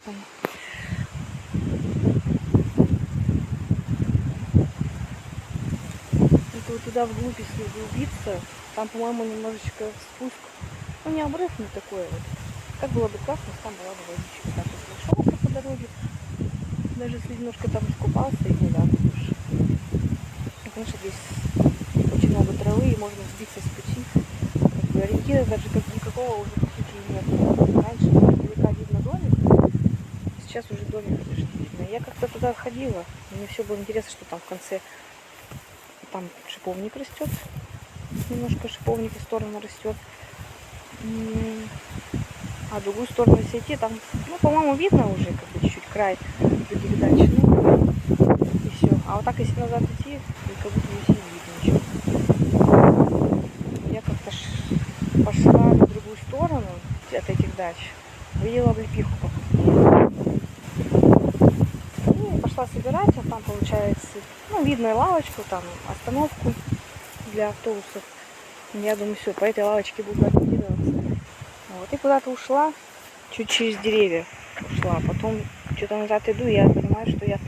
Это вот туда вглубь, если углубиться, там, по-моему, немножечко спуск. Ну, не обрыв, не такое вот. Как было бы классно, если там была бы водичка. Так вот шел по дороге. Даже если немножко там искупался и гулял больше. Ну, конечно, здесь очень много травы и можно сбиться с пути. Как бы ориентира даже никакого уже по сути нет. Раньше издалека видно домик, сейчас уже домик даже не видно. Я как-то туда ходила, мне все было интересно, что там в конце там шиповник растет. Немножко шиповник в сторону растет. А в другую сторону, если идти, там, ну, по-моему, видно уже как бы чуть-чуть край других дач. Ну, и все. А вот так, если назад идти, как будто не видно ничего. Я как-то пошла на другую сторону от этих дач. Видела облепиху. И пошла собирать, а там получается, ну, видно лавочку, там остановку для автобусов. Я думаю, все, по этой лавочке буду ориентироваться. Вот, и куда-то ушла, чуть через деревья ушла. Потом что-то назад иду, и я понимаю, что я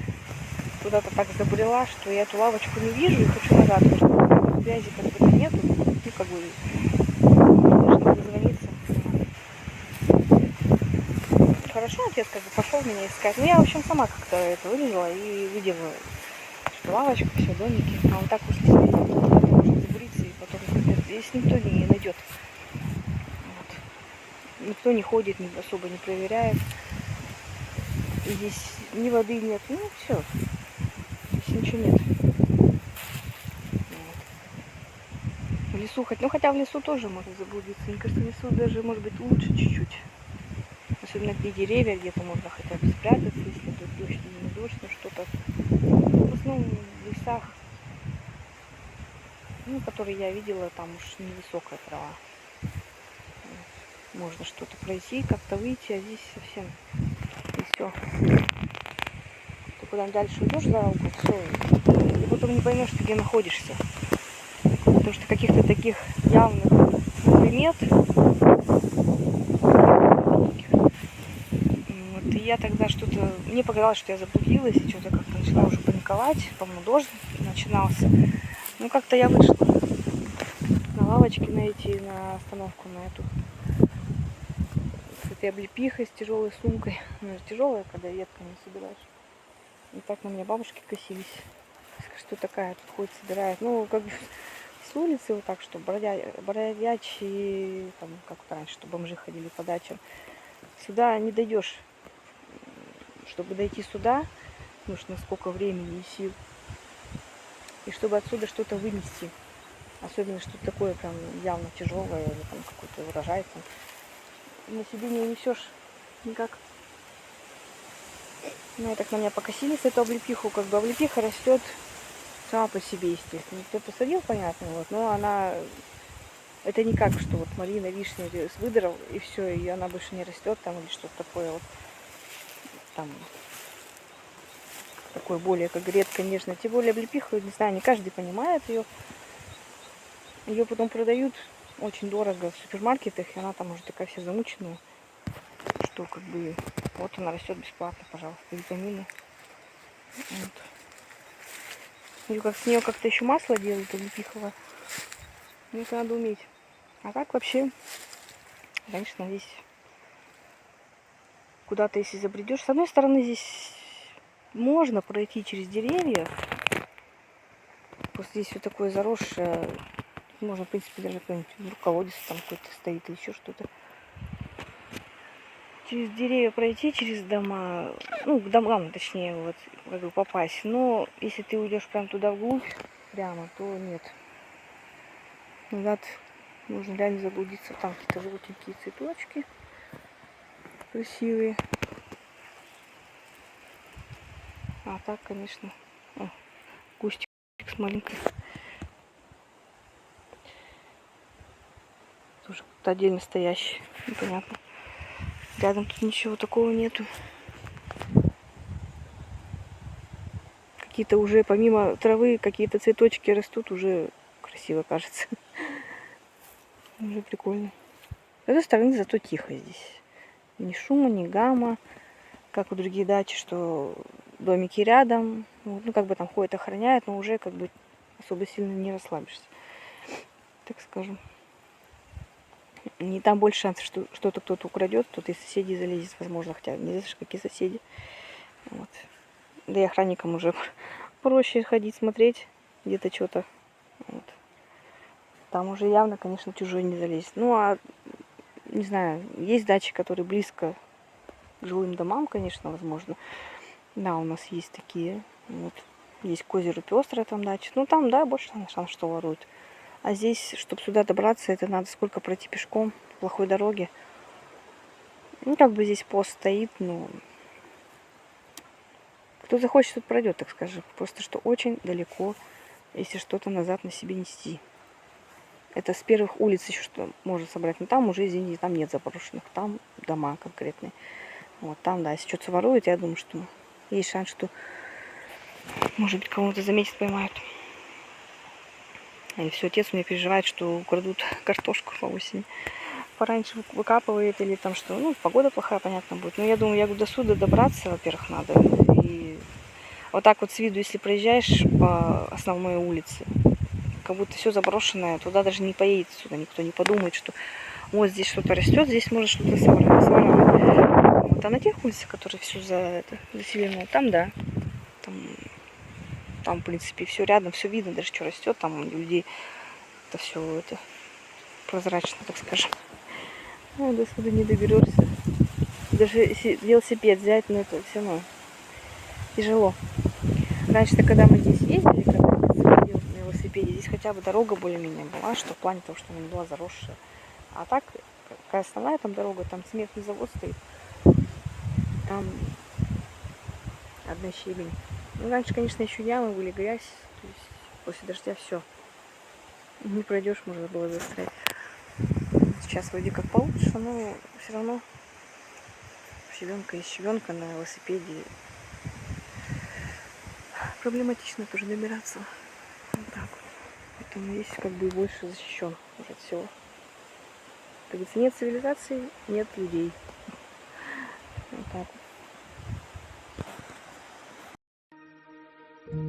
куда-то так забрела, что я эту лавочку не вижу и хочу назад. Потому что связи как бы нету, ну, как бы нужно дозвониться. Хорошо, отец как бы пошел меня искать. Ну, я, в общем, сама как-то это вылезла и видела, что лавочка, все, домики. А вот так вот можно забуриться, и потом здесь никто не найдет. Вот. Никто не ходит, особо не проверяет. И здесь ни воды нет, ну все. Здесь ничего нет. Вот. В лесу, ну хотя в лесу тоже можно заблудиться. Мне кажется, в лесу даже может быть лучше чуть-чуть. Особенно где деревья, где-то можно хотя бы спрятаться, если тут дождь или не дождь, ну что-то. В основном в лесах, ну, которые я видела, там уж невысокая трава. Можно что-то пройти, как-то выйти, а здесь совсем и все. Ты куда дальше идешь за угол, все, и потом не поймешь, ты где находишься. Потому что каких-то таких явных примет. Вот, и я тогда что-то, мне показалось, что я заблудилась, и что-то как-то начала уже паниковать, по-моему, дождь начинался. Ну, как-то я вышла на лавочке найти, на остановку на эту, с этой облепихой, с тяжелой сумкой. Ну, тяжелая, когда ветками собираешь. И так на меня бабушки косились. Что такая тут ходит, собирает. Ну, как бы с улицы вот так, что бродячие, там, как вот раньше, что бомжи ходили по дачам. Сюда не дойдешь. Чтобы дойти сюда, нужно сколько времени и сил. И чтобы отсюда что-то вынести. Особенно что-то такое прям явно тяжелое, или там какой-то урожай. Там. На себе не несешь никак. Ну, и так на меня покосились эту облепиху. Как бы облепиха растет сама по себе, естественно. Кто посадил, понятно, вот, но она... Это не как, что вот малина, вишня выдрал, и все, и она больше не растет там, или что-то такое вот. Там такое более как редко, нежно. Тем более облепиха, не знаю, не каждый понимает ее. Ее потом продают очень дорого в супермаркетах, и она там уже такая вся замученная, что как бы вот она растет бесплатно, пожалуйста, витамины. Вот. Или как с нее как-то еще масло делают, облепиховое. Ну, это надо уметь. А так вообще, конечно, здесь куда-то, если забредешь, с одной стороны, здесь можно пройти через деревья. Просто здесь все такое заросшее. Можно, в принципе, даже какой-нибудь колодец там какой-то стоит, или еще что-то. Через деревья пройти, через дома, ну, к домам, точнее, вот, как бы попасть. Но если ты уйдешь прям туда вглубь, прямо, то нет. Назад нужно реально заблудиться. Там какие-то желтенькие цветочки красивые. А так, конечно, кустик с маленькой. Тоже как-то отдельно стоящий. Непонятно. Рядом тут ничего такого нету. Какие-то уже помимо травы какие-то цветочки растут, уже красиво кажется. Уже прикольно. С этой стороны зато тихо здесь. Ни шума, ни гамма. как у других дач, что домики рядом, ну, как бы там ходят, охраняют, но уже как бы особо сильно не расслабишься, так скажем. И там больше шансов, что что-то кто-то украдет, кто-то из соседей залезет, возможно, хотя не знаешь, какие соседи. Вот. Да и охранникам уже проще ходить, смотреть где-то что-то. Вот. Там уже явно, конечно, чужой не залезет. Ну, а, не знаю, есть дачи, которые близко к жилым домам, конечно, возможно. Да, у нас есть такие. Вот. Есть к озеру Пестрая там дача. Ну, там, да, больше шанс, что воруют. А здесь, чтобы сюда добраться, это надо сколько пройти пешком по плохой дороге. Ну, как бы здесь пост стоит, но кто захочет, тут пройдет, так скажем. Просто что очень далеко, если что-то назад на себе нести. Это с первых улиц еще что можно собрать. Но там уже, извините, там нет заброшенных. Там дома конкретные. Вот там, да, если что-то воруют, я думаю, что есть шанс, что, может быть, кого-то заметят, поймают. И все, отец у меня переживает, что украдут картошку по осени. Пораньше выкапывает или там что. Ну, погода плохая, понятно, будет. Но я думаю, я до сюда добраться, во-первых, надо. И вот так вот с виду, если проезжаешь по основной улице, как будто все заброшенное, туда даже не поедет сюда, никто не подумает, что вот здесь что-то растет, здесь можно что-то своровать. Вот, а на тех улицах, которые все заселены, там, да, там, в принципе, все рядом, все видно, даже что растет, там у людей это все это прозрачно, так скажем. Ну, до сюда не доберешься. Даже если велосипед взять, ну это все равно тяжело. Раньше-то, когда мы здесь ездили, когда я ездила на велосипеде, здесь хотя бы дорога более-менее была, что в плане того, что она не была заросшая. А так, какая основная там дорога, там цементный завод стоит, там одна щебень. Ну, раньше, конечно, еще ямы были, грязь, то есть после дождя все. Не пройдешь, можно было застрять. Сейчас вроде как получше, но все равно щебенка есть щебенка на велосипеде. Проблематично тоже добираться. Вот так вот. Поэтому здесь как бы больше защищен уже от всего. Как говорится, нет цивилизации, нет людей. Вот так вот. Thank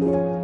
you.